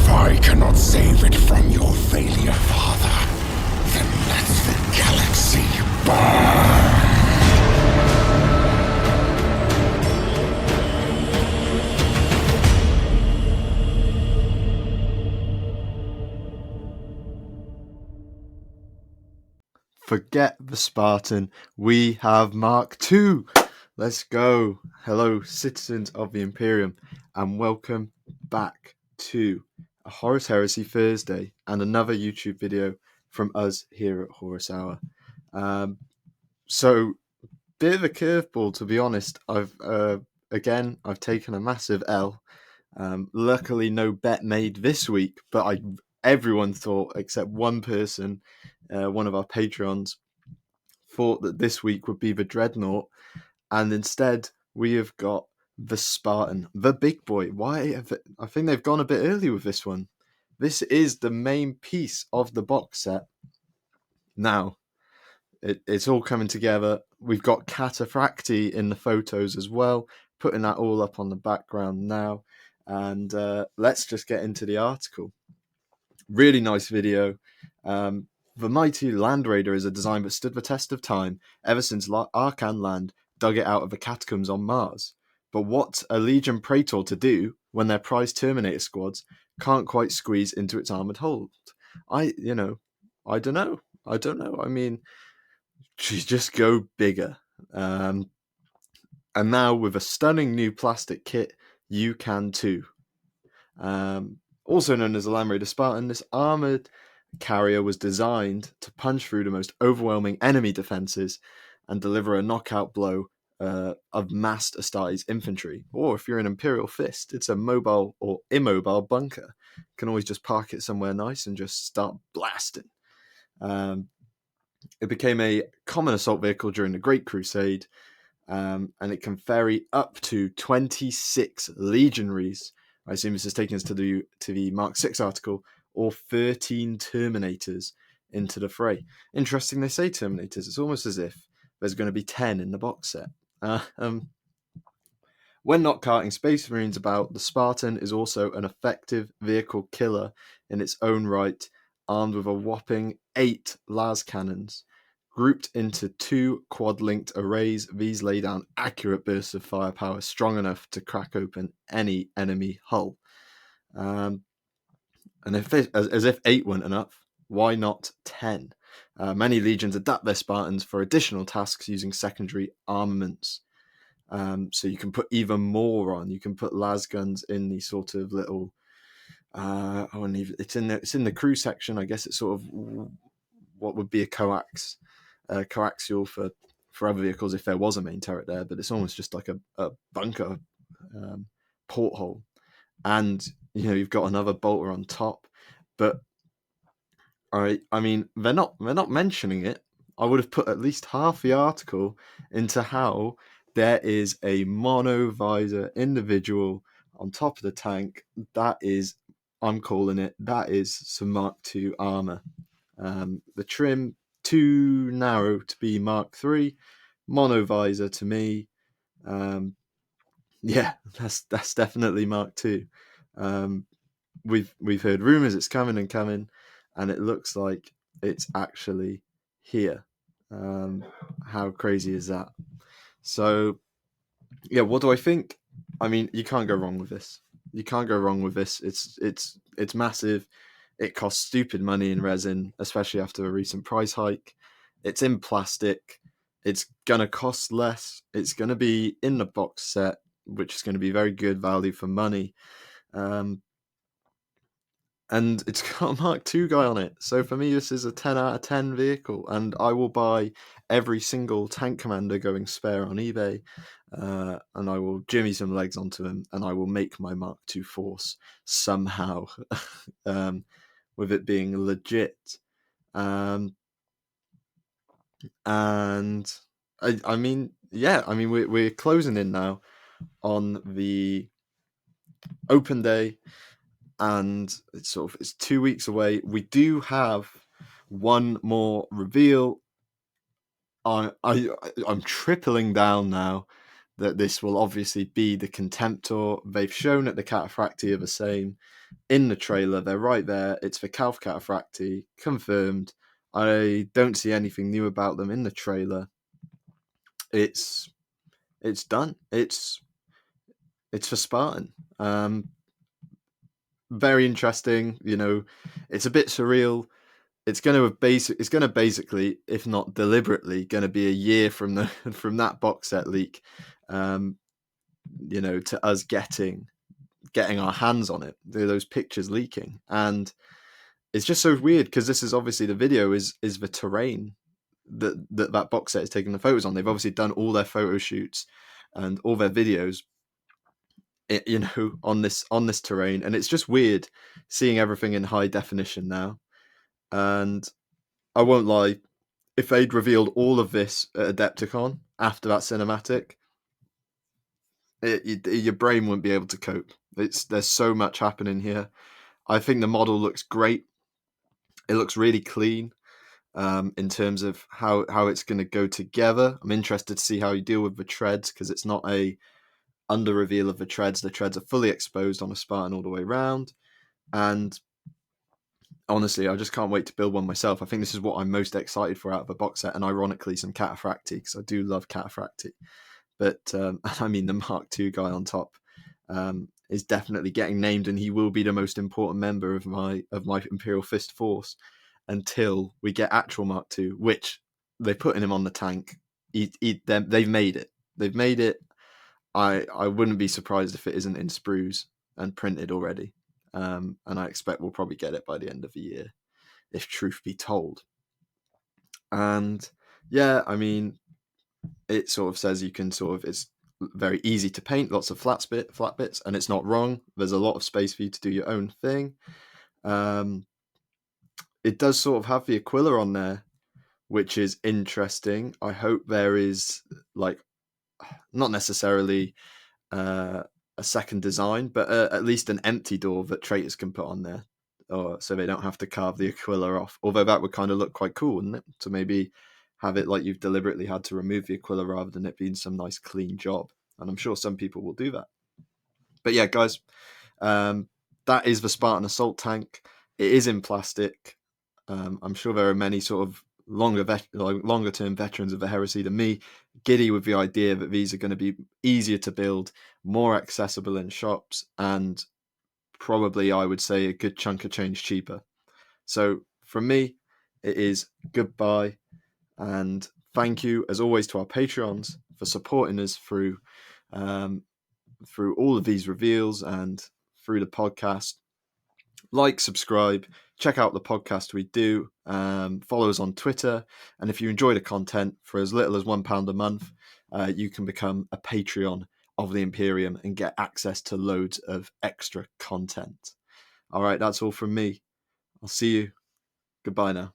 If I cannot save it from your failure, Father, then let the galaxy burn! Forget the Spartan. We have Mark II. Let's go. Hello, citizens of the Imperium, and welcome back to a Horus Heresy Thursday and another YouTube video from us here at Horus Hour. So, bit of a curveball, to be honest. I've taken a massive L. Luckily, no bet made this week, but everyone thought, except one person, one of our Patreons, thought that this week would be the Dreadnought, and instead we have got the Spartan, the big boy. I think they've gone a bit early with this one. This is the main piece of the box set. Now, it's all coming together. We've got Cataphracti in the photos as well, putting that all up on the background now. And let's just get into the article. Really nice video. The mighty Land Raider is a design that stood the test of time ever since Arcan Land dug it out of the catacombs on Mars. But what's a Legion Praetor to do when their prized Terminator squads can't quite squeeze into its armoured hold? I don't know. I mean, just go bigger. And now with a stunning new plastic kit, you can too. Also known as the Land Raider Spartan, this armoured carrier was designed to punch through the most overwhelming enemy defences and deliver a knockout blow of massed Astartes infantry. Or if you're an Imperial Fist, it's a mobile or immobile bunker. You can always just park it somewhere nice and just start blasting. It became a common assault vehicle during the Great Crusade, and it can ferry up to 26 legionaries. I assume this is taking us to the Mark 6 article, or 13 Terminators into the fray. Interesting they say Terminators. It's almost as if there's going to be 10 in the box set. When not carting Space Marines about, the Spartan is also an effective vehicle killer in its own right, armed with a whopping 8 las cannons. Grouped into 2 quad-linked arrays, these lay down accurate bursts of firepower strong enough to crack open any enemy hull. And as if 8 weren't enough, why not 10? Many legions adapt their Spartans for additional tasks using secondary armaments. So you can put even more on. You can put las guns in these sort of little. It's in the crew section. I guess it's sort of what would be a coaxial for other vehicles if there was a main turret there, but it's almost just like a bunker porthole. And you've got another bolter on top, but I mean they're not mentioning it. I would have put at least half the article into how there is a mono visor individual on top of the tank. That is, I'm calling it, that is some Mark II armor. The trim too narrow to be Mark III, mono visor to me. Yeah, that's definitely Mark II. We've heard rumors it's coming, and it looks like it's actually here. How crazy is that? So, yeah, what do I think? I mean, you can't go wrong with this. It's massive. It costs stupid money in resin, especially after a recent price hike. It's in plastic. It's gonna cost less. It's gonna be in the box set, which is going to be very good value for money. And it's got a Mark II guy on it. So for me, this is a 10 out of 10 vehicle. And I will buy every single tank commander going spare on eBay. And I will jimmy some legs onto him. And I will make my Mark II force somehow. With it being legit. And I mean, we're closing in now on the open day. And it's 2 weeks away. We do have one more reveal. I'm tripling down now that this will obviously be the Contemptor. They've shown that the Cataphracti are the same in the trailer. They're right there. It's the Calf Cataphracti, confirmed. I don't see anything new about them in the trailer. It's done. It's for Spartan. Very interesting. It's a bit surreal. It's going to basically, if not deliberately, going to be a year from that box set leak, to us getting our hands on it. Those pictures leaking, and it's just so weird because this is obviously the video is the terrain that box set is taking the photos on. They've obviously done all their photo shoots and all their videos, on this terrain, and it's just weird seeing everything in high definition now. And I won't lie, if they'd revealed all of this at Adepticon after that cinematic, your brain wouldn't be able to cope. There's so much happening here. I think the model looks great. It looks really clean. In terms of how it's going to go together. I'm interested to see how you deal with the treads, because it's not a under reveal of the treads. The treads are fully exposed on a Spartan all the way around, and honestly, I just can't wait to build one myself. I think this is what I'm most excited for out of a box set, and ironically some Cataphracti, because I do love Cataphracti. But I mean, the Mark II guy on top is definitely getting named, and he will be the most important member of my Imperial Fist force until we get actual Mark II, which they're putting him on the tank. They've made it. They've made it. I wouldn't be surprised if it isn't in sprues and printed already. And I expect we'll probably get it by the end of the year, if truth be told. And yeah, I mean, it sort of says it's very easy to paint, lots of flat bits, and it's not wrong. There's a lot of space for you to do your own thing. It does sort of have the Aquila on there, which is interesting. I hope there is, like, not necessarily a second design, but at least an empty door that traitors can put on there, so they don't have to carve the Aquila off. Although that would kind of look quite cool, wouldn't it? To maybe have it like you've deliberately had to remove the Aquila rather than it being some nice clean job. And I'm sure some people will do that. But yeah, guys, that is the Spartan assault tank. It is in plastic. I'm sure there are many sort of longer term veterans of the Heresy than me giddy with the idea that these are going to be easier to build, more accessible in shops, and probably, I would say, a good chunk of change cheaper. So from me, it is goodbye, and thank you as always to our Patreons for supporting us through all of these reveals and through the podcast. Like, subscribe, check out the podcast we do, follow us on Twitter, and if you enjoy the content, for as little as £1 a month, you can become a Patreon of the Imperium and get access to loads of extra content. All right, that's all from me. I'll see you. Goodbye now.